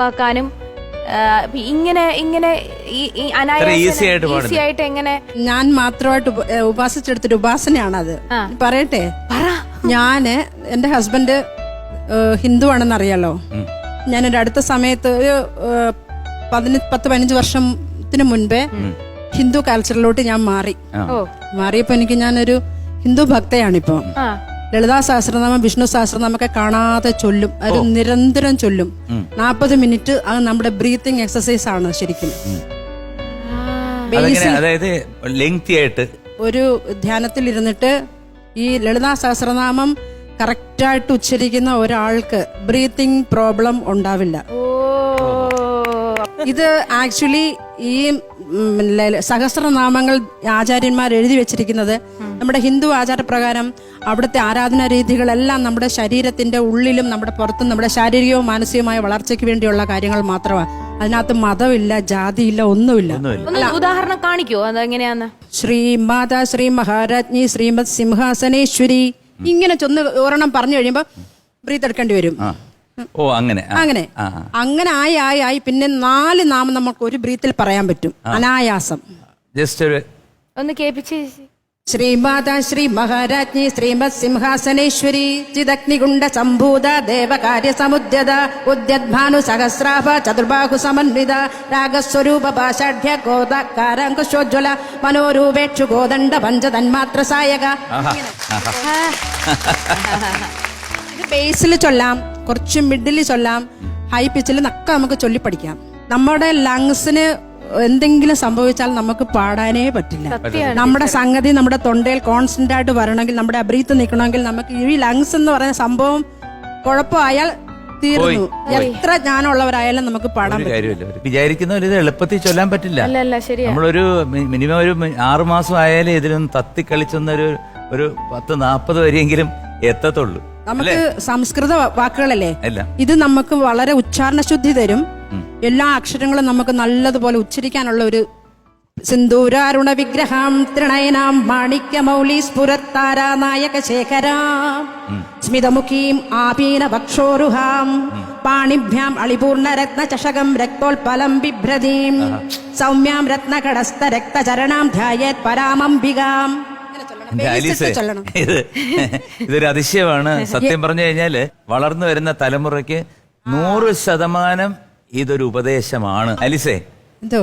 ആക്കാനും ഇങ്ങനെ ഇങ്ങനെ ഈസി ആയിട്ട് എങ്ങനെ ഞാൻ മാത്രമായിട്ട് ഉപാസിച്ചെടുത്തൊരു ഉപാസനയാണത്. പറയട്ടെ, ഞാന് എന്റെ ഹസ്ബൻഡ് ഹിന്ദു ആണെന്ന് അറിയാലോ. ഞാനൊരു അടുത്ത സമയത്ത് ഒരു 10-15 വർഷത്തിന് മുൻപേ ഹിന്ദു കൾച്ചറിലോട്ട് ഞാൻ മാറിയപ്പോ ഞാനൊരു ഹിന്ദു ഭക്തയാണിപ്പോ. ലളിതാ സഹസ്രനാമം, വിഷ്ണു സഹസ്രനാമൊക്കെ കാണാതെ ചൊല്ലും, അത് നിരന്തരം ചൊല്ലും. 40 മിനിറ്റ് അത് നമ്മുടെ ബ്രീത്തിങ് എക്സസൈസ് ആണ് ശരിക്കും. അതായത് ലെങ്തി ആയിട്ട് ഒരു ധ്യാനത്തിൽ ഇരുന്നിട്ട് ഈ ലളിതാ സഹസ്രനാമം കറക്റ്റായിട്ട് ഉച്ചരിക്കുന്ന ഒരാൾക്ക് ബ്രീത്തിങ് പ്രോബ്ലം ഉണ്ടാവില്ല. ഇത് ആക്ച്വലി ഈ സഹസ്രനാമങ്ങൾ ആചാര്യന്മാർ എഴുതി വെച്ചിരിക്കുന്നത് നമ്മുടെ ഹിന്ദു ആചാരപ്രകാരം അവിടുത്തെ ആരാധനാ രീതികളെല്ലാം നമ്മുടെ ശരീരത്തിന്റെ ഉള്ളിലും നമ്മുടെ പുറത്തും നമ്മുടെ ശാരീരികവും മാനസികവുമായ വളർച്ചയ്ക്ക് വേണ്ടിയുള്ള കാര്യങ്ങൾ മാത്രമാണ്. അതിനകത്ത് മതമില്ല, ജാതിയില്ല, ഒന്നുമില്ല. ഉദാഹരണം കാണിക്കോ അതെങ്ങനെയാന്ന്? ശ്രീമാതാ ശ്രീ മഹാരാജ്ഞി ശ്രീമത് സിംഹാസനേശ്വരി ഇങ്ങനെ ചൊന്ന് ഒരെണ്ണം പറഞ്ഞു കഴിയുമ്പോ ബ്രീത്ത് എടുക്കേണ്ടി വരും. അങ്ങനെ ആയി പിന്നെ 4 നാമം നമുക്ക് ഒരു ബ്രീത്തിൽ പറയാൻ പറ്റും അനായാസം. ഒന്ന് കേൾപ്പിച്ച്. ശ്രീമാതാ ശ്രീ മഹാരാജ്ഞി ശ്രീമത് സിംഹാസനേശ്വരി ചിദഗ്നികുണ്ഡ സംഭൂത ദേവകാര്യ സമുദ്യത ഉദ്യദ്ഭാനു സഹസ്രാഭ ചതുർബാഹു സമന്വിത രാഗസ്വരൂപ ഭാഷാഢ്യ ഗോദാകാരംകുശോജ്വല മനോരൂപേക്ഷു ഗോദണ്ഡ പഞ്ചതന്മാത്ര സായക. ഇത് ബേസിൽ ചൊല്ലാം, കുറച്ച് മിഡിൽ ചൊല്ലാം, ഹൈ പിച്ചിൽ നക്ക നമുക്ക് ചൊല്ലി പഠിക്കാം. നമ്മുടെ ലങ്സിന് എന്തെങ്കിലും സംഭവിച്ചാൽ നമുക്ക് പാടാനേ പറ്റില്ല. നമ്മുടെ സംഗതി നമ്മുടെ തൊണ്ടയിൽ കോൺസ്റ്റന്റ് ആയിട്ട് വരണമെങ്കിൽ, നമ്മുടെ ബ്രീത്ത് നിൽക്കണമെങ്കിൽ നമുക്ക് ഈ ലങ്സ് എന്ന് പറയുന്ന സംഭവം കുഴപ്പമായാൽ തീർന്നു. എത്ര ജ്ഞാനമുള്ളവരായാലും നമുക്ക് പാടാൻ പറ്റില്ല. വിചാരിക്കുന്ന ഇത് എളുപ്പത്തിൽ ചൊല്ലാൻ പറ്റില്ല. നമ്മളൊരു മിനിമം ഒരു 6 മാസം ആയാലും ഇതിലൊന്ന് തത്തിക്കളിച്ചൊന്നൊരു 10-40 വരെയെങ്കിലും എത്തത്തുള്ളൂ. നമുക്ക് സംസ്കൃത വാക്കുകളല്ലേ, ഇത് നമുക്ക് വളരെ ഉച്ചാരണ ശുദ്ധി തരും. എല്ലാ അക്ഷരങ്ങളും നമുക്ക് നല്ലതുപോലെ ഉച്ചരിക്കാനുള്ള ഒരു സിന്ദൂരാരുണ വിഗ്രഹം ത്രിണയനാം മാണിക്യ മൗലി സ്ഫുരത്താരാനായക ശേഖരാം സ്മിതമുഖീം ആപീന ഭക്ഷോരുഹാം പാണിഭ്യാം അളിപൂർണ രത്ന ചഷകം രക്തോൽപലം ബിഭ്രതീം സൗമ്യാം രത്നകടസ്ഥ രക്തചരണാം ധ്യായേത് പരാമംബികാം. ഇതൊരു അതിശയമാണ്. സത്യം പറഞ്ഞു കഴിഞ്ഞാല് വളർന്നു വരുന്ന തലമുറയ്ക്ക് 100% ഇതൊരു ഉപദേശമാണ്. അലിസേ, എന്തോ